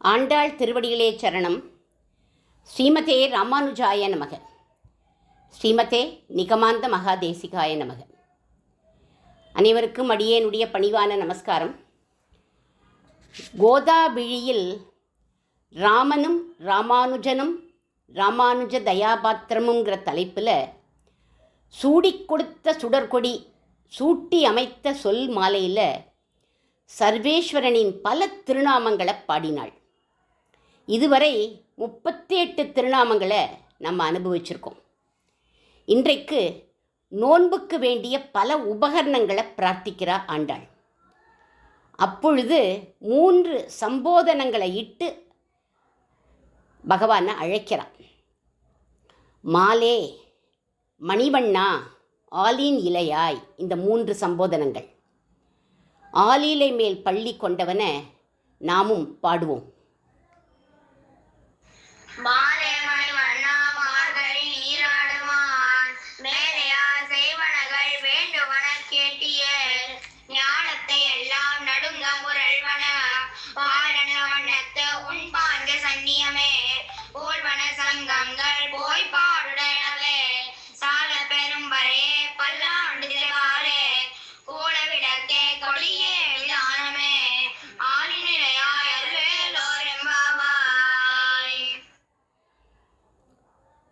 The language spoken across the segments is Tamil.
ஆண்டாள் திருவடிகளே சரணம். ஸ்ரீமதே ராமானுஜாய நமக. ஸ்ரீமதே நிகமாந்த மகாதேசிகாய நமக. அனைவருக்கும் அடியேனுடைய பணிவான நமஸ்காரம். கோதாபிழியில் ராமனும் ராமானுஜனும் ராமானுஜ தயாபாத்திரமுங்கிற தலைப்பில் சூடிக் கொடுத்த சுடர்கொடி சூட்டி அமைத்த சொல் மாலையில் சர்வேஸ்வரனின் பல திருநாமங்களை பாடினாள். இதுவரை 38 திருநாமங்களை நம்ம அனுபவிச்சிருக்கோம். இன்றைக்கு நோன்புக்கு வேண்டிய பல உபகரணங்களை பிரார்த்திக்கிறா ஆண்டாள். அப்பொழுது 3 சம்போதனங்களை இட்டு பகவானை அழைக்கிறான். மாலே, மணிவண்ணா, ஆலின் இலையாய், இந்த 3 சம்போதனங்கள். ஆலிலை மேல் பள்ளி கொண்டவன நாமும் பாடுவோம்.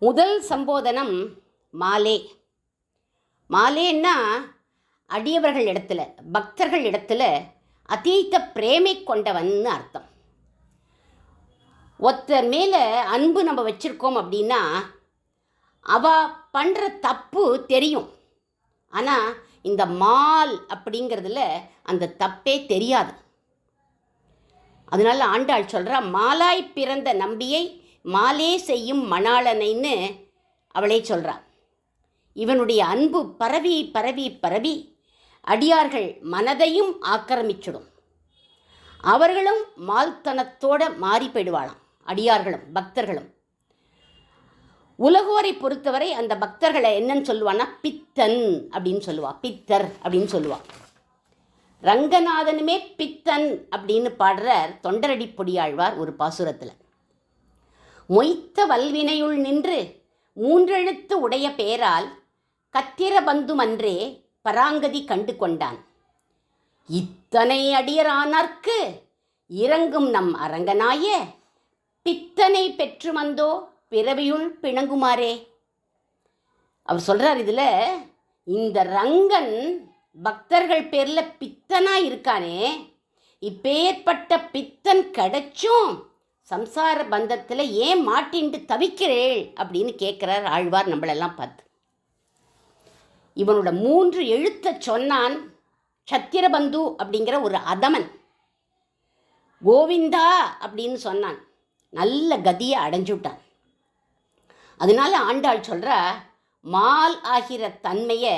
முதல் சம்போதனம் மாலே. மாலேன்னா அடியவர்கள் இடத்துல, பக்தர்கள் இடத்துல அதீத பிரேமை கொண்டவன்னு அர்த்தம். ஒருத்தர் மேலே அன்பு நம்ம வச்சுருக்கோம் அப்படின்னா அவ பண்ணுற தப்பு தெரியும். ஆனால் இந்த மால் அப்படிங்கிறதுல அந்த தப்பே தெரியாது. அதனால ஆண்டாள் சொல்கிறா, மாலாய் பிறந்த நம்பியை மாலே செய்யும் மணாளனைன்னு அவளே சொல்கிறா. இவனுடைய அன்பு பரவி பரவி பரவி அடியார்கள் மனதையும் ஆக்கிரமிச்சிடும். அவர்களும் மால்தனத்தோட மாறி போயிடுவாளாம், அடியார்களும் பக்தர்களும். உலகோரை பொறுத்தவரை அந்த பக்தர்களை என்னன்னு சொல்லுவான்னா பித்தன் அப்படின்னு சொல்லுவா, பித்தர் அப்படின்னு சொல்லுவா. ரங்கநாதனுமே பித்தன் அப்படின்னு பாடுறார் தொண்டரடி பொடியாழ்வார் ஒரு பாசுரத்தில். மொய்த்த வல்வினையுள் நின்று 3 எழுத்து உடைய பேரால் கத்திர பந்துமன்றே பராங்கதி கண்டு கொண்டான். இத்தனை அடியரானார்க்கு இறங்கும் நம் அரங்கனாய பித்தனை பெற்று வந்தோ பிறவியுள் பிணங்குமாறே. அவர் சொல்கிறார், இதில் இந்த ரங்கன் பக்தர்கள் பேரில் பித்தனாக இருக்கானே, இப்பேற்பட்ட பித்தன் கிடைச்சும் சம்சார பந்தத்தில் ஏன் மாட்டின்ட்டு தவிக்கிறேள் அப்படின்னு கேட்குறார் ஆழ்வார் நம்மளெல்லாம் பார்த்து. இவனோட 3 எழுத்தை சொன்னான் சத்திரபந்து அப்படிங்கிற ஒரு அதமன். கோவிந்தா அப்படின்னு சொன்னான், நல்ல கதியை அடைஞ்சுட்டான். அதனால ஆண்டாள் சொல்கிறா, மால் ஆகிற தன்மையை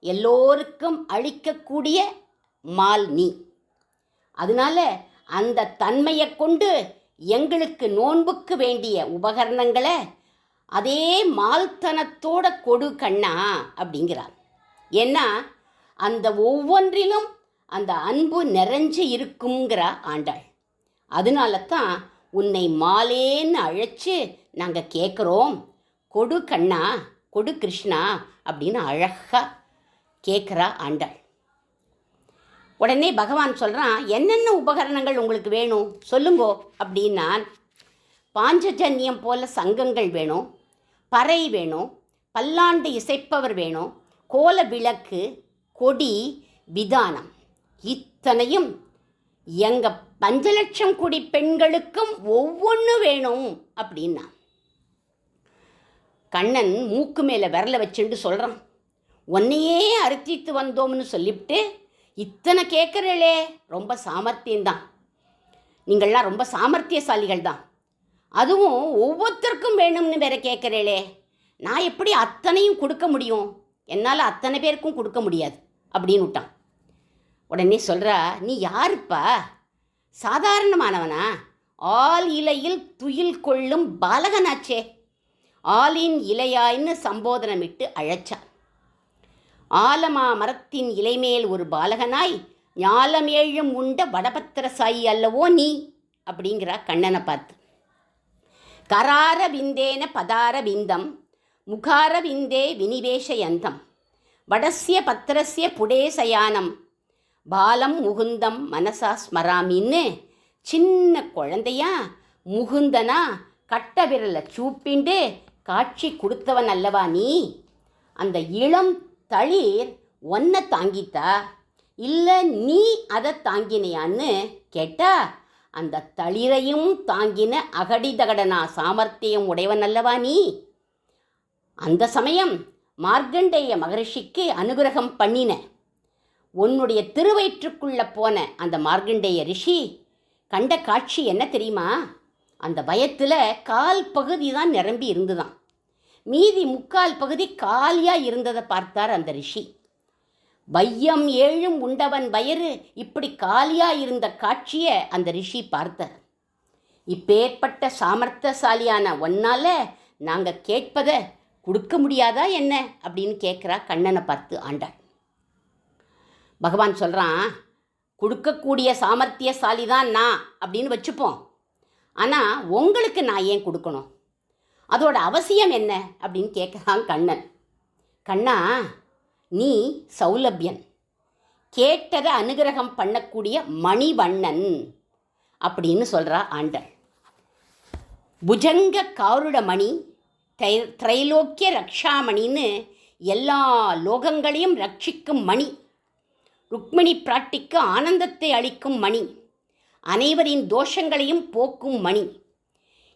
எல்லோருக்கும் அளிக்கக்கூடிய மால் நீ. அதனால அந்த தன்மையை கொண்டு எங்களுக்கு நோன்புக்கு வேண்டிய உபகரணங்களை அதே மால்தனத்தோட கொடு கண்ணா அப்படிங்கிறார். ஏன்னா அந்த ஒவ்வொன்றிலும் அந்த அன்பு நிறைஞ்சு இருக்குங்கிறா ஆண்டாள். அதனால தான் உன்னை மாலேன்னு அழைச்சி நாங்கள் கேட்குறோம், கொடு கண்ணா, கொடு கிருஷ்ணா அப்படின்னு அழகாக கேட்குறா ஆண்டாள். உடனே பகவான் சொல்கிறான், என்னென்ன உபகரணங்கள் உங்களுக்கு வேணும் சொல்லுங்கோ அப்படின்னா, பாஞ்சஜன்யம் போல சங்கங்கள் வேணும், பறை வேணும், பல்லாண்டு இசைப்பவர் வேணும், கோல விளக்கு, கொடி, விதானம். இத்தனையும் எங்கள் 5 லட்சம் கோடி பெண்களுக்கும் ஒவ்வொன்று வேணும் அப்படின்னா. கண்ணன் மூக்கு மேலே விரலை வச்சுட்டு சொல்கிறான், உன்னையே அறுத்தித்து வந்தோம்னு சொல்லிவிட்டு இத்தனை கேட்குறீளே, ரொம்ப சாமர்த்தியம்தான், நீங்கள்லாம் ரொம்ப சாமர்த்தியசாலிகள் தான். அதுவும் ஒவ்வொருத்தருக்கும் வேணும்னு வேற கேட்குறீளே, நான் எப்படி அத்தனையும் கொடுக்க முடியும், என்னால் அத்தனை பேருக்கும் கொடுக்க முடியாது அப்படின்னு விட்டான். உடனே சொல்கிறா, நீ யாருப்பா, சாதாரணமானவனா? ஆல் இலையில் துயில் கொள்ளும் பாலகனாச்சே. ஆலின் இலையாயின்னு சம்போதனமிட்டு அழைச்சா. ஆலமா மரத்தின் இலைமேல் ஒரு பாலகனாய் ஞாலமேழும் உண்ட வடபத்திரசாயி அல்லவோ நீ அப்படிங்கிறா கண்ணனை பார்த்து. கரார விந்தேன பதார விந்தம் முகார விந்தே வினிவேஷயந்தம் வடஸ்ய பத்திரஸ்ய புடேசயானம் பாலம் முகுந்தம் மனசா ஸ்மராமின்னு சின்ன குழந்தையா முகுந்தனா கட்ட விரலை சூப்பிண்டு காட்சி கொடுத்தவன் அல்லவா நீ? அந்த இளம் தளிர் ஒன்றை தாங்கித்தா இல்லை நீ அதை தாங்கினியான்னு கேட்டா, அந்த தளிரையும் தாங்கின அகடிதகடனா சாமர்த்தியம் உடையவன் அல்லவா நீ? அந்த சமயம் மார்க்கண்டேய மகரிஷிக்கு அனுகிரகம் பண்ணின. உன்னுடைய திருவயிற்றுக்குள்ளே போன அந்த மார்க்கண்டேய ரிஷி கண்ட காட்சி என்ன தெரியுமா? அந்த பயத்தில் கால் பகுதி தான் நிரம்பி இருந்துதான், மீதி முக்கால் பகுதி காலியாக இருந்ததை பார்த்தார் அந்த ரிஷி. வையம் ஏழும் உண்டவன் வயிறு இப்படி காலியாக இருந்த காட்சியை அந்த ரிஷி பார்த்தார். இப்பேற்பட்ட சாமர்த்தியசாலியான ஒன்னால் நாங்கள் கேட்பதை கொடுக்க முடியாதா என்ன அப்படின்னு கேட்குறா கண்ணனை பார்த்து ஆண்டாள். பகவான் சொல்கிறான், கொடுக்கக்கூடிய சாமர்த்தியசாலி தான் நான் அப்படின்னு வச்சுப்போம், ஆனால் உங்களுக்கு நான் ஏன் கொடுக்கணும், அதோட அவசியம் என்ன அப்படின்னு கேட்குறான் கண்ணன். கண்ணா, நீ சௌலபியன், கேட்டதை அனுகிரகம் பண்ணக்கூடிய மணிவண்ணன் அப்படின்னு சொல்கிறா ஆண்டாள். புஜங்க காருட மணி, திரைலோக்கிய ரக்ஷாமணின்னு எல்லா லோகங்களையும் ரட்சிக்கும் மணி, ருக்மிணி பிராட்டிக்கு ஆனந்தத்தை அளிக்கும் மணி, அனைவரின் தோஷங்களையும் போக்கும் மணி.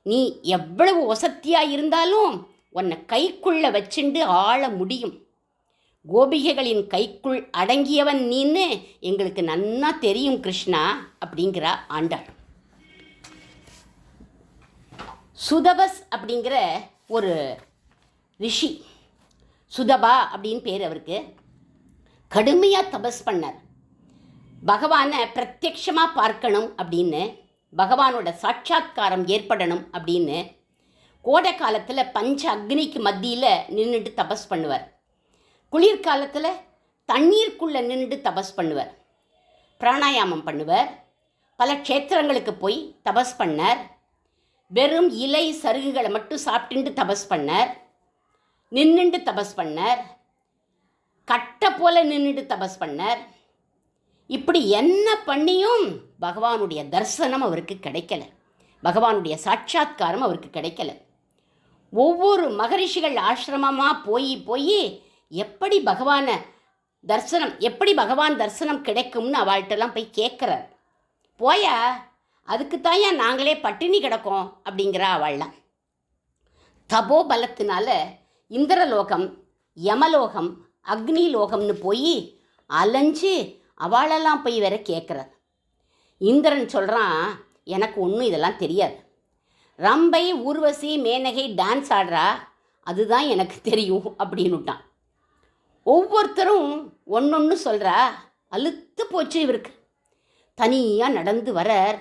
நீ எவ்வளவு வசத்தியாக இருந்தாலும் உன்னை கைக்குள்ளே வச்சுண்டு ஆள முடியும். கோபிகைகளின் கைக்குள் அடங்கியவன் நீன்னு எங்களுக்கு நன்னா தெரியும் கிருஷ்ணா அப்படிங்கிறா ஆண்டாள். சுதபஸ் அப்படிங்கிற ஒரு ரிஷி, சுதபா அப்படின்னு பேர் அவருக்கு, கடுமையாக தபஸ் பண்ணார். பகவானை பிரத்யக்ஷமாக பார்க்கணும் அப்படின்னு, பகவானோட சாட்சாத்காரம் ஏற்படணும் அப்படின்னு கோடை காலத்தில் பஞ்ச அக்னிக்கு மத்தியில் நின்றுட்டு தபஸ் பண்ணுவார். குளிர்காலத்தில் தண்ணீருக்குள்ளே நின்று தபஸ் பண்ணுவார். பிராணாயாமம் பண்ணுவார். பல க்ஷேத்திரங்களுக்கு போய் தபஸ் பண்ணார். வெறும் இலை சருகுகளை மட்டும் சாப்பிட்டுண்டு தபஸ் பண்ணார். நின்றுண்டு தபஸ் பண்ணார். கட்டை போல் நின்றுட்டு தபஸ் பண்ணார். இப்படி என்ன பண்ணியும் பகவானுடைய தரிசனம் அவருக்கு கிடைக்கல, பகவானுடைய சாட்சாத்காரம் அவருக்கு கிடைக்கல. ஒவ்வொரு மகரிஷிகள் ஆசிரமமாக போய் எப்படி பகவானை தரிசனம், எப்படி பகவான் தரிசனம் கிடைக்கும்னு அவள்கிட்டலாம் போய் கேட்குறார். போயா அதுக்குத்தான் ஏன் நாங்களே பட்டினி கிடக்கோம் அப்படிங்கிறா அவள்லாம். தபோ பலத்தினால இந்திரலோகம், யமலோகம், அக்னி லோகம்னு போய் அலைஞ்சு அவளெல்லாம் போய் வேற கேட்குறார். இந்திரன் சொல்கிறான், எனக்கு ஒன்றும் இதெல்லாம் தெரியாது, ரம்பை ஊர்வசி மேனகை டான்ஸ் ஆடுறா அதுதான் எனக்கு தெரியும் அப்படின்னுட்டான். ஒவ்வொருத்தரும் ஒன்று சொல்கிறா. அழுத்து போச்சு இவருக்கு. தனியாக நடந்து வரார்.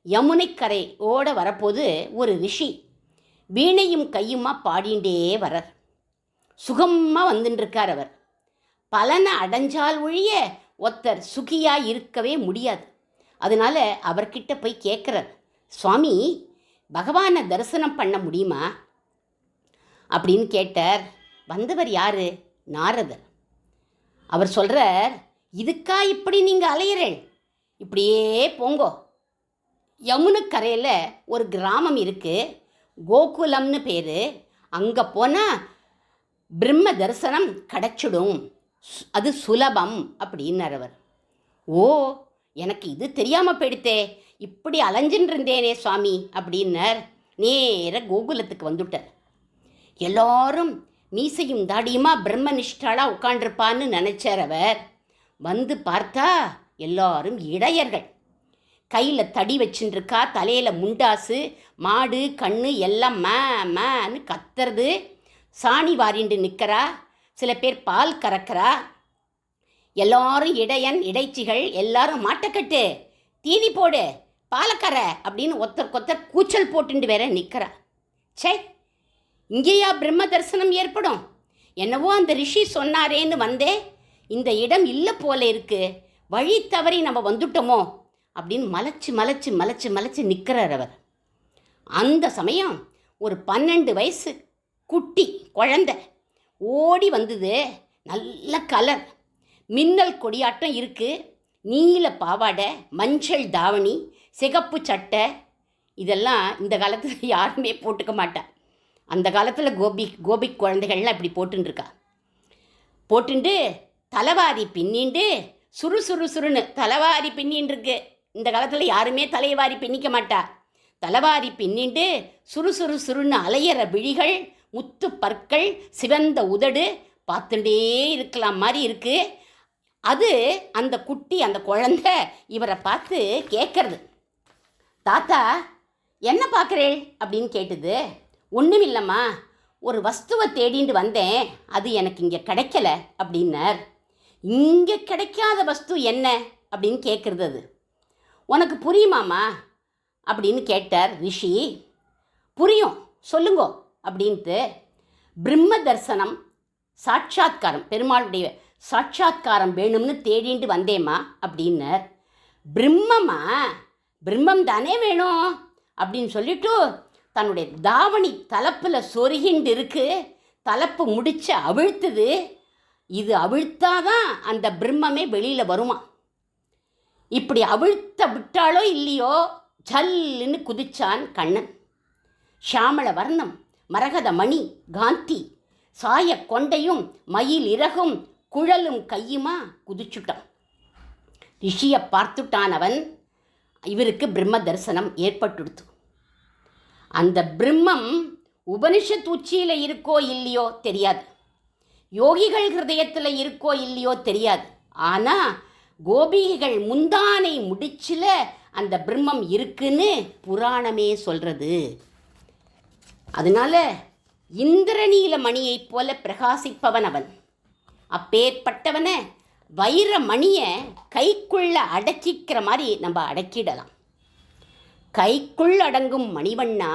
யமுனைக்கரை ஓட வரப்போது ஒரு ரிஷி வீணையும் கையுமா பாடிண்டே வரார். சுகமாக வந்துட்டுருக்கார் அவர். பலனை அடைஞ்சால் ஒழிய ஒருத்தர் சுகியாக இருக்கவே முடியாது. அதனால அவர்கிட்ட போய் கேட்குறார், சுவாமி பகவானை தரிசனம் பண்ண முடியுமா அப்படின்னு கேட்டார். வந்தவர் யார்? நாரதர். அவர் சொல்கிறார், இதுக்கா இப்படி நீங்கள் அலையிறேன், இப்படியே போங்கோ. யமுனைக்கரையில் ஒரு கிராமம் இருக்குது, கோகுலம்னு பேர். அங்கே போனால் பிரம்ம தரிசனம் கிடச்சிடும், அது சுலபம் அப்படின்னார் அவர். ஓ, எனக்கு இது தெரியாமல் போயிடுத்தே, இப்படி அலைஞ்சின்னு இருந்தேனே சுவாமி அப்படின்னார். நேராக கோகுலத்துக்கு வந்துட்டார். எல்லாரும் மீசையும் தாடியுமா பிரம்மனிஷ்டாலாக உட்காண்டிருப்பான்னு நினச்சார் அவர். வந்து பார்த்தா எல்லாரும் இடையர்கள். கையில் தடி வச்சுட்டுருக்கா, தலையில் முண்டாசு, மாடு கண்ணு எல்லாம் மேன்னு கத்துறது. சாணி வாரிண்டு நிற்கிறா. சில பேர் பால் கறக்கிறா. எல்லாரும் இடையன் இடைச்சிகள் எல்லாரும் மாட்டக்கட்டு, தீனி போடு, பாலக்கரை அப்படின்னு ஒருத்தர் கூச்சல் போட்டுண்டு வேற நிற்கிறா. சே, இங்கேயா பிரம்ம தரிசனம் ஏற்படும்? என்னவோ அந்த ரிஷி சொன்னாரேன்னு வந்தே, இந்த இடம் இல்லை போல இருக்கு, வழி தவறி நம்ம வந்துட்டோமோ அப்படின்னு மலைச்சு மலைச்சு மலைச்சு மலைச்சு நிற்கிறார் அவர். அந்த சமயம் ஒரு 12 வயசு குட்டி குழந்தை ஓடி வந்தது. நல்ல கலர், மின்னல் கொடியாட்டம் இருக்குது. நீல பாவாடை, மஞ்சள் தாவணி, சிகப்பு சட்டை. இதெல்லாம் இந்த காலத்தில் யாருமே போட்டுக்க மாட்டா. அந்த காலத்தில் கோபி குழந்தைகள்லாம் இப்படி போட்டுருக்கா. போட்டுண்டு தலைவாரி பின்னிண்டு சுறுசுறுன்னு தலைவாரி பின்னின்னு இருக்கு. இந்த காலத்தில் யாருமே தலைவாரி பின்னிக்க மாட்டா. தலைவாரி பின்னிண்டு சுறுசுறுன்னு அலையிற விழிகள், முத்து பற்கள், சிவந்த உதடு, பார்த்துட்டே இருக்கலாம் மாதிரி இருக்கு. அது அந்த குட்டி, அந்த குழந்தை இவரை பார்த்து கேட்கறது, தாத்தா என்ன பார்க்குறேள் அப்படின்னு கேட்டுது. ஒன்றும் இல்லைம்மா, ஒரு வஸ்துவை தேடிண்டு வந்தேன், அது எனக்கு இங்கே கிடைக்கல அப்படின்னார். இங்கே கிடைக்காத வஸ்து என்ன அப்படின்னு கேட்குறது. அது உனக்கு புரியுமாம்மா அப்படின்னு கேட்டார் ரிஷி. புரியும், சொல்லுங்கோ அப்படின்ட்டு. பிரம்ம தரிசனம், சாட்சாத்காரம், பெருமாளுடைய சாட்சாத்காரம் வேணும்னு தேடிண்டு வந்தேம்மா அப்படின்னார். பிரம்மம்மா, பிரம்மம் தானே வேணும் அப்படின்னு சொல்லிட்டு தன்னுடைய தாவணி தலப்பில் சொருகிண்டு இருக்கு. தலப்பு முடிச்சு அவிழ்த்துது. இது அவிழ்த்தாதான் அந்த பிரம்மமே வெளியில் வருமா. இப்படி அவிழ்த்த விட்டாலோ இல்லையோ ஜல்லுன்னு குதிச்சான் கண்ணன். ஷாமள வர்ணம், மரகத மணி, காந்தி, சாய கொண்டையும் மயில் இறகும் குழலும் கையுமா குதிச்சுட்டான். ரிஷியை பார்த்துட்டான் அவன். இவருக்கு பிரம்ம தரிசனம் ஏற்பட்டுடுத்து. அந்த பிரம்மம் உபனிஷத் உச்சியில் இருக்கோ இல்லையோ தெரியாது, யோகிகள் ஹிருதயத்தில் இருக்கோ இல்லையோ தெரியாது. ஆனால் கோபிகைகள் முந்தானை முடிச்சில் அந்த பிரம்மம் இருக்குன்னு புராணமே சொல்கிறது. அதனால இந்திரநீல மணியைப் போல பிரகாசிப்பவன் அவன். அப்பேற்பட்டவனை வைர மணியை கைக்குள்ள அடக்கிக்கிற மாதிரி நம்ம அடக்கிடலாம். கைக்குள் அடங்கும் மணிவண்ணா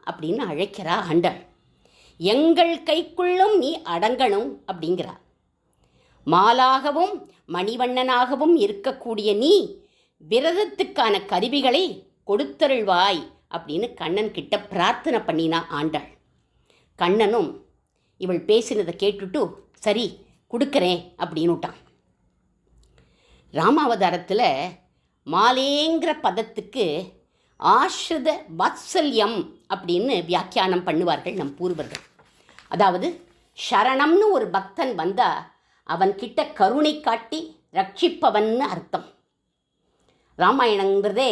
அப்படின்னு அழைக்கிறா ஆண்டாள். எங்கள் கைக்குள்ளும் நீ அடங்கணும் அப்படிங்கிறா. மாலாகவும் மணிவண்ணனாகவும் இருக்கக்கூடிய நீ விரதத்துக்கான கருவிகளை கொடுத்தருள்வாய் அப்படின்னு கண்ணன் கிட்ட பிரார்த்தனை பண்ணினா ஆண்டாள். கண்ணனும் இவள் பேசினதை கேட்டுட்டு சரி கொடுக்குறேன் அப்படின்னுட்டான். ராமாவதாரத்தில் மாலேங்கிற பதத்துக்கு ஆஸ்ரித வாத்சல்யம் அப்படின்னு வியாக்கியானம் பண்ணுவார்கள் நம் பூர்வர்கள். அதாவது சரணம்னு ஒரு பக்தன் வந்தால் அவன்கிட்ட கருணை காட்டி ரட்சிப்பவன்னு அர்த்தம். ராமாயணங்கிறதே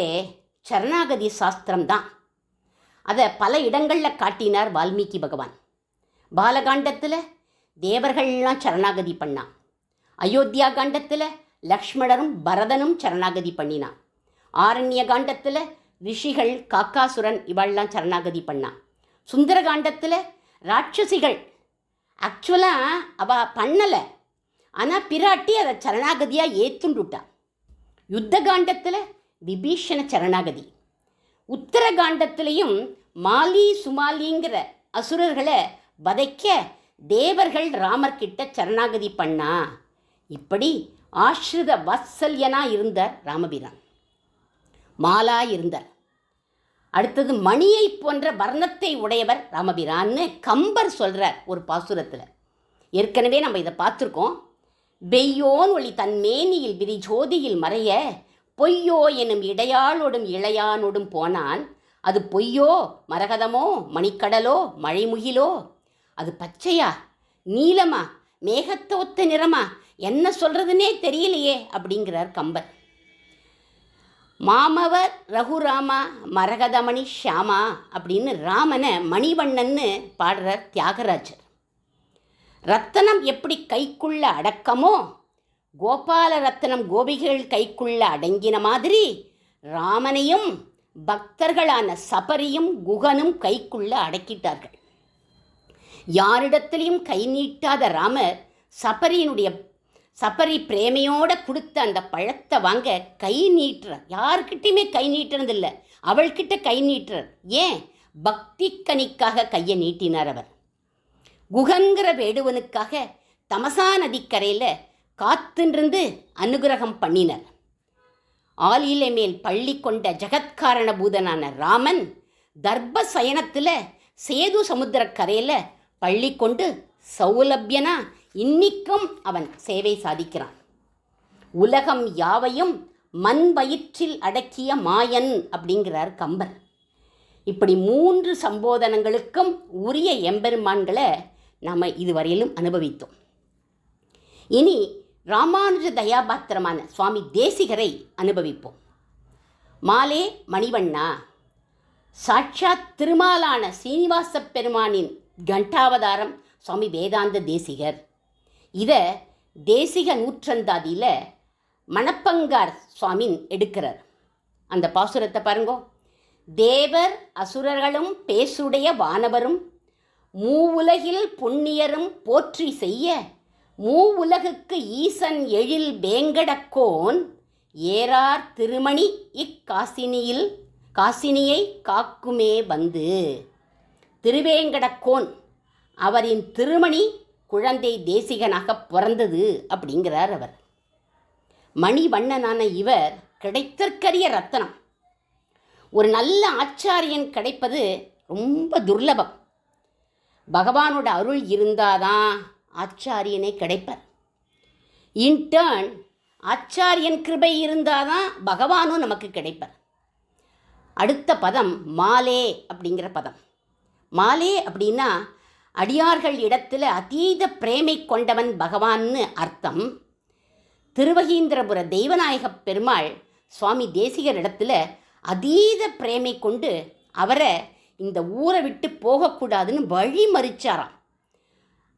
சரணாகதி சாஸ்திரம்தான். அதை பல இடங்களில் காட்டினார் வால்மீகி பகவான். பாலகாண்டத்தில் தேவர்கள்லாம் சரணாகதி பண்ணான். அயோத்தியா காண்டத்தில் லக்ஷ்மணரும் பரதனும் சரணாகதி பண்ணினான். ஆரண்ய காண்டத்தில் ரிஷிகள், காக்காசுரன் இவள்லாம் சரணாகதி பண்ணான். சுந்தரகாண்டத்தில் ராட்சசிகள் ஆக்சுவலாக அவள் பண்ணலை, ஆனால் பிராட்டி அதை சரணாகதியாக ஏற்றுண்டுட்டான். யுத்த காண்டத்தில் விபீஷண சரணாகதி. உத்தரகாண்டத்திலையும் மாலி சுமாலிங்கிற அசுரர்களை வதைக்க தேவர்கள் ராமர்கிட்ட சரணாகதி பண்ணா. இப்படி ஆஸ்ரித வாத்சல்யனாக இருந்தார் ராமபிரான். மாலா இருந்தார். அடுத்தது மணியை போன்ற வர்ணத்தை உடையவர் ராமபிரான்னு கம்பர் சொல்கிறார் ஒரு பாசுரத்தில். ஏற்கனவே நம்ம இதை பார்த்துருக்கோம். வெய்யோன் ஒளி தன்மேனியில் விரி ஜோதியில் மறைய பொய்யோ எனும் இடையாளோடும் இளையானோடும் போனான். அது பொய்யோ மரகதமோ மணிக்கடலோ மழைமுகிலோ, அது பச்சையா நீலமா மேகத்தோத்த நிறமா, என்ன சொல்கிறதுனே தெரியலையே அப்படிங்கிறார் கம்பர். மாமவர் ரகுராமா மரகதமணி ஷியாமா அப்படின்னு ராமனை மணிவண்ணன்னு பாடுறார் தியாகராஜர். ரத்தனம் எப்படி கைக்குள்ள அடக்கமோ, கோபால ரத்தனம் கோபிகள் கைக்குள்ள அடங்கின மாதிரி ராமனையும் பக்தர்களான சபரியும் குகனும் கைக்குள்ள அடக்கிட்டார்கள். யாரிடத்திலையும் கை நீட்டாத ராமர் சபரி பிரேமையோடு கொடுத்த அந்த பழத்தை வாங்க கை நீட்டுறார். யாருக்கிட்டையுமே கை நீட்டுறதில்லை, அவள்கிட்ட கை நீட்டுறார். ஏன்? பக்தி கனிக்காக கையை நீட்டினார் அவர். குகன்கிற வேடுவனுக்காக தமசா நதிக்கரையில் காத்துன்றிருந்து அனுகிரகம் பண்ணினார். ஆலிலை மேல் பள்ளி கொண்ட ஜகத்காரண பூதனான ராமன் தர்ப சயனத்தில் சேது சமுத்திரக்கரையில் பள்ளி கொண்டு சௌலபியனா இன்னிக்கும் அவன் சேவை சாதிக்கிறான். உலகம் யாவையும் மண் வயிற்றில் அடக்கிய மாயன் அப்படிங்கிறார் கம்பர். இப்படி 3 சம்போதனங்களுக்கும் உரிய எம்பெருமான்களை நாம் இதுவரையிலும் அனுபவித்தோம். இனி ராமானுஜ தயாபாத்திரமான சுவாமி தேசிகரை அனுபவிப்போம். மாலே மணிவண்ணா, சாட்சாத் திருமாலான சீனிவாச பெருமானின் கண்டாவதாரம் சுவாமி வேதாந்த தேசிகர். இதை தேசிக நூற்றந்தாதியில் மணப்பங்கார் சுவாமின் எடுக்கிறார். அந்த பாசுரத்தை பாருங்கோ. தேவர் அசுரர்களும் பேசுடைய வானவரும் மூவுலகில் புண்ணியரும் போற்றி செய்ய மூவுலகுக்கு ஈசன் எழில் வேங்கடக்கோன் ஏறார் திருமணி காசினியை காக்குமே வந்து. திருவேங்கடக்கோன் அவரின் திருமணி குழந்தை தேசிகனாக பிறந்தது அப்படிங்கிறார் அவர். மணிவண்ணனான இவர் கிடைத்தற்கரிய ரத்தனம். ஒரு நல்ல ஆச்சாரியன் கிடைப்பது ரொம்ப துர்லபம். பகவானோட அருள் இருந்தாதான் ஆச்சாரியனே கிடைப்பார். இன்டர்ன் ஆச்சாரியன் கிருபை இருந்தாதான் பகவானும் நமக்கு கிடைப்பார். அடுத்த பதம் மாலே அப்படிங்கிற பதம். மாலே அப்படின்னா அடியார்கள் இடத்துல அதீத பிரேமை கொண்டவன் பகவான்னு அர்த்தம். திருவகீந்திரபுர தெய்வநாயக பெருமாள் சுவாமி தேசிகர் இடத்துல அதீத பிரேமை கொண்டு அவரை இந்த ஊரை விட்டு போகக்கூடாதுன்னு வழி மறிச்சாராம்.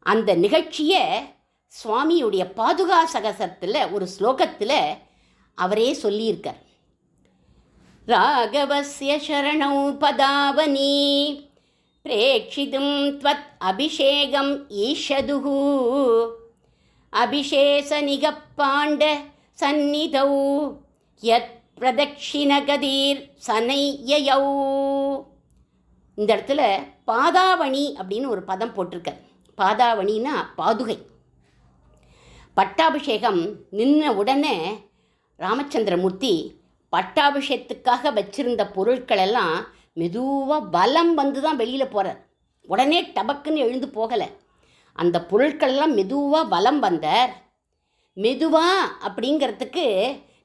அந்த நிகழ்ச்சியை சுவாமியுடைய பாதுகா சகசத்தில் ஒரு ஸ்லோகத்தில் அவரே சொல்லியிருக்கார். ராகவஸ்ய சரணௌ பதாவனி பிரேக்ஷிதும் த்வத் அபிஷேகம் ஈஷதுஹு அபிஷேச நிகப்பாண்ட சந்நிதௌ யத் பிரதக்ஷிணகதீர் சனையயௌ. இந்த இடத்துல பாதாவணி அப்படின்னு ஒரு பதம் போட்டிருக்கார். பாதாவணின்னா பாதுகை. பட்டாபிஷேகம் நின்ன உடனே ராமச்சந்திரமூர்த்தி பட்டாபிஷேகத்துக்காக வச்சிருந்த பொருட்களெல்லாம் மெதுவாக வலம் வந்து தான் வெளியில் போகிறார். உடனே டபக்குன்னு எழுந்து போகலை. அந்த பொருட்களெல்லாம் மெதுவாக வலம் வந்தார். மெதுவாக அப்படிங்கிறதுக்கு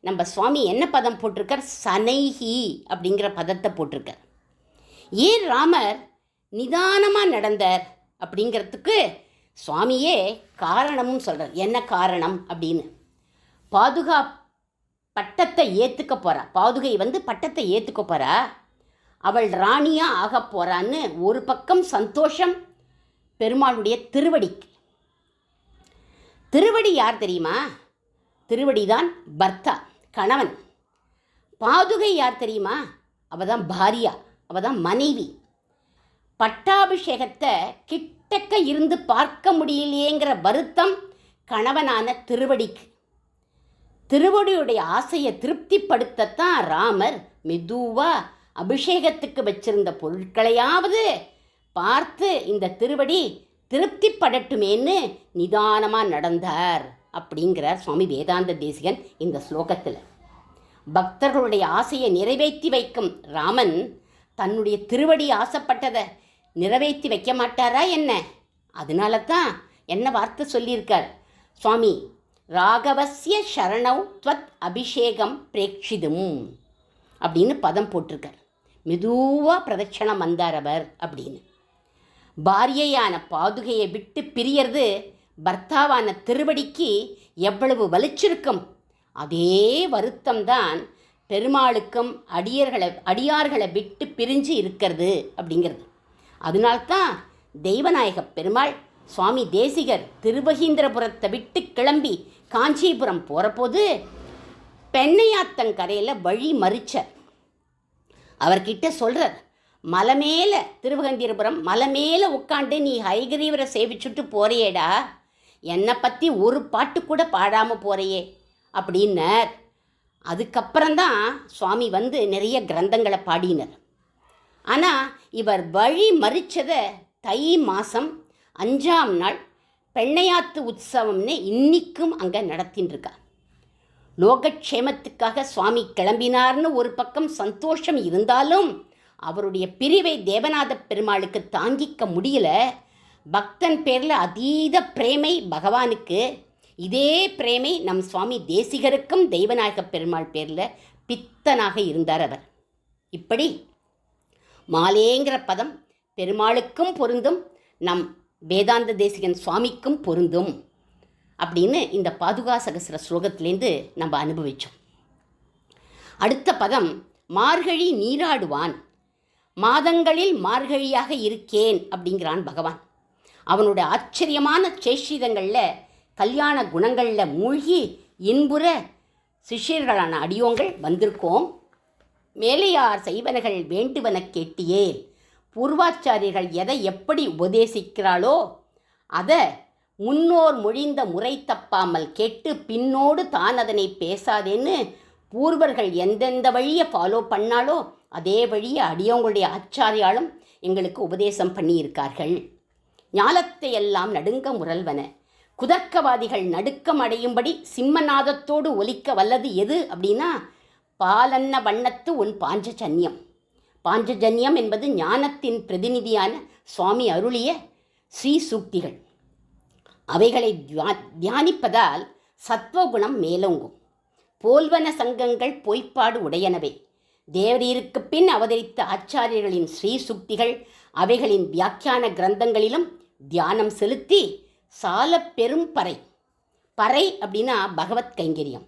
நம்ம சுவாமி என்ன பதம் போட்டிருக்கார்? சனைஹி அப்படிங்கிற பதத்தை போட்டிருக்கார். ஏன் ராமர் நிதானமாக நடந்தார் அப்படிங்கிறதுக்கு சுவாமியே காரணமும் சொல்கிறார். என்ன காரணம் அப்படின்னு, பாதுகா பட்டத்தை ஏற்றுக்க போகிறா. பாதுகை பட்டத்தை ஏற்றுக்க போகிறா. அவள் ராணியாக ஆக போகிறான்னு ஒரு பக்கம் சந்தோஷம் பெருமாளுடைய திருவடிக்கு. திருவடி யார் தெரியுமா? திருவடி தான் பர்த்தா, கணவன். பாதுகை யார் தெரியுமா? அவள் தான் பாரியா, அவள் தான் மனைவி. பட்டாபிஷேகத்தை கிட்டக்க இருந்து பார்க்க முடியலையேங்கிற வருத்தம் கணவனான திருவடிக்கு. திருவடியுடைய ஆசையை திருப்திப்படுத்தத்தான் ராமர் மெதுவாக அபிஷேகத்துக்கு வச்சிருந்த பொருட்களையாவது பார்த்து இந்த திருவடி திருப்திப்படட்டுமேன்னு நிதானமாக நடந்தார் அப்படிங்கிறார் சுவாமி வேதாந்த தேசிகன் இந்த ஸ்லோகத்தில். பக்தர்களுடைய ஆசையை நிறைவேற்றி வைக்கும் ராமன் தன்னுடைய திருவடி ஆசைப்பட்டதை நிறைவேற்றி வைக்க மாட்டாரா என்ன? அதனால தான் என்ன வார்த்தை சொல்லியிருக்கார் சுவாமி, ராகவஸ்ய சரணௌ த்வத் அபிஷேகம் பிரேக்ஷிதும் அப்படின்னு பதம் போட்டிருக்கார். மெதுவாக பிரதட்சணம் வந்தார் அவர் அப்படின்னு. பாரியையான பாதுகையை விட்டு பிரியறது பர்த்தாவான திருவடிக்கு எவ்வளவு வலிச்சிருக்கும். அதே வருத்தம்தான் பெருமாளுக்கும் அடியார்களை விட்டு பிரிஞ்சு இருக்கிறது அப்படிங்கிறது. அதனால்தான் தெய்வநாயக பெருமாள் சுவாமி தேசிகர் திருவகீந்திரபுரத்தை விட்டு கிளம்பி காஞ்சிபுரம் போகிறபோது பெண்ணையாத்தங்கரையில் வழி மறிச்சார். அவர்கிட்ட சொல்கிறார், மலை மேலே திருவகீந்திரபுரம் மலை மேலே உட்காந்து நீ ஹைகிரீவரை சேவிச்சுட்டு போறியேடா, என்னை பற்றி ஒரு பாட்டு கூட பாடாமல் போகிறையே அப்படின்னார். அதுக்கப்புறம்தான் சுவாமி நிறைய கிரந்தங்களை பாடினார். ஆனால் இவர் வழி மறிச்சதை தை மாதம் 5ஆம் நாள் பெண்ணையாத்து உற்சவம்னு இன்றைக்கும் அங்கே நடத்தின்னு இருக்கா. லோகக்ஷேமத்துக்காக சுவாமி கிளம்பினார்னு ஒரு பக்கம் சந்தோஷம் இருந்தாலும் அவருடைய பிரிவை தேவநாத பெருமாளுக்கு தாங்கிக்க முடியல. பக்தன் பேரில் அதீத பிரேமை பகவானுக்கு. இதே பிரேமை நம் சுவாமி தேசிகருக்கும் தெய்வநாயக பெருமாள் பேரில் பித்தனாக இருந்தார் அவர். இப்படி மாலேங்கிற பதம் பெருமாளுக்கும் பொருந்தும், நம் வேதாந்த தேசிகன் சுவாமிக்கும் பொருந்தும் அப்படின்னு இந்த பாதுகா சகஸ்ர ஸ்லோகத்திலேருந்து நம்ம அனுபவித்தோம். அடுத்த பதம் மார்கழி நீராடுவான், மாதங்களில் மார்கழியாக இருக்கேன் அப்படிங்கிறான் பகவான். அவனோட ஆச்சரியமான சேஷிதங்களில் கல்யாண குணங்களில் மூழ்கி இன்புற சிஷ்யர்களான அடியோங்கள் வந்திருக்கோம். மேலையார் செய்வனகள் வேண்டுவன கேட்டியேல், பூர்வாச்சாரியர்கள் எதை எப்படி உபதேசிக்கிறாளோ அதை முன்னோர் மொழிந்த முறை தப்பாமல் கேட்டு பின்னோடு தான் அதனை பேசாதேன்னு பூர்வர்கள் எந்தெந்த வழியை ஃபாலோ பண்ணாலோ அதே வழியை அடியவங்களுடைய ஆச்சாரியாலும் எங்களுக்கு உபதேசம் பண்ணியிருக்கார்கள். ஞாலத்தை எல்லாம் நடுங்க முரல்வன, குதர்க்கவாதிகள் நடுக்கம் அடையும்படி சிம்மநாதத்தோடு ஒலிக்க வல்லது எது அப்படின்னா பாலன்ன வண்ணத்து உன் பாஞ்சஜன்யம். பாஞ்சஜன்யம் என்பது ஞானத்தின் பிரதிநிதியான சுவாமி அருளிய ஸ்ரீ சூக்திகள். அவைகளை தியானிப்பதால் சத்வகுணம் மேலோங்கும். போல்வன சங்கங்கள் பொய்ப்பாடு உடையனவே. தேவரீருக்கு பின் அவதரித்த ஆச்சாரியர்களின் ஸ்ரீ சூக்திகள் அவைகளின் வியாக்கியான கிரந்தங்களிலும் தியானம் செலுத்தி சால பெரும் பறை, பறை அப்படின்னா பகவத் கைங்கரியம்,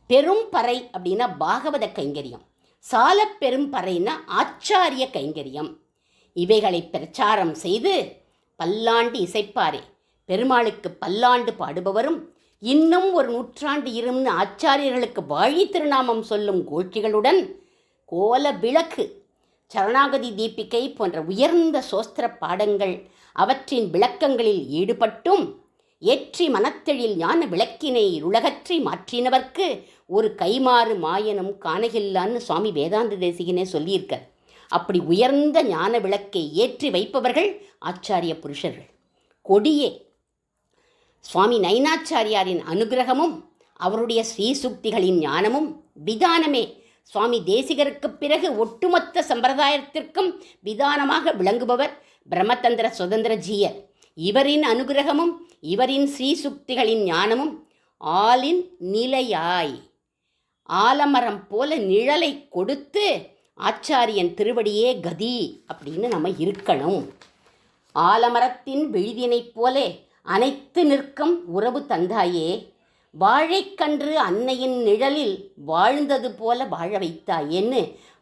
பெரும் பறை அப்படின்னா பாகவத கைங்கரியம், சால பெரும் பறைன்னா ஆச்சாரிய கைங்கரியம், இவைகளை பிரச்சாரம் செய்து பல்லாண்டு இசைப்பாரே. பெருமாளுக்கு பல்லாண்டு பாடுபவரும் இன்னும் ஒரு நூற்றாண்டு இரும்னு ஆச்சாரியர்களுக்கு வாழி திருநாமம் சொல்லும் கோஷ்டிகளுடன் கோல விளக்கு, சரணாகதி தீபிகை போன்ற உயர்ந்த சோஸ்திர பாடங்கள் அவற்றின் விளக்கங்களில் ஈடுபட்டும் ஏற்றி மனத்தெழில் ஞான விளக்கினை உலகற்றி மாற்றினவர்க்கு ஒரு கைமாறு மாயனும் காணகில்லான்னு சுவாமி வேதாந்த தேசிகனே சொல்லியிருக்கார். அப்படி உயர்ந்த ஞான விளக்கை ஏற்றி வைப்பவர்கள் ஆச்சாரிய புருஷர்கள். கொடியே சுவாமி நைனாச்சாரியாரின் அனுகிரகமும் அவருடைய ஸ்ரீசுக்திகளின் ஞானமும் விதானமே சுவாமி தேசிகருக்கு பிறகு ஒட்டுமொத்த சம்பிரதாயத்திற்கும் விதானமாக விளங்குபவர் பிரம்மதந்திர சுதந்திர ஜீயர். இவரின் அனுகிரகமும் இவரின் ஸ்ரீசுக்திகளின் ஞானமும் ஆலின் நிலையாய் ஆலமரம் போல நிழலை கொடுத்து ஆச்சாரியன் திருவடியே கதி அப்படின்னு நம்ம இருக்கணும். ஆலமரத்தின் விழுதினைப் போலே அனைத்து நிற்கும் உறவு தந்தாயே, வாழைக்கன்று அன்னையின் நிழலில் வாழ்ந்தது போல வாழ வைத்தாயேன்னு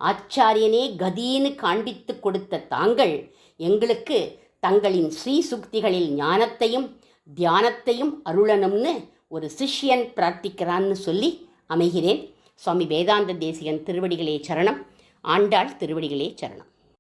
ஆச்சாரியனே கதின்னு காண்பித்து கொடுத்த தாங்கள் எங்களுக்கு தங்களின் ஸ்ரீசுக்திகளில் ஞானத்தையும் தியானத்தையும் அருளணும்னு ஒரு சிஷ்யன் பிரார்த்திக்கிறான்னு சொல்லி அமைகிறேன். சுவாமி வேதாந்த தேசிகன் திருவடிகளே சரணம். ஆண்டாள் திருவடிகளே சரணம்.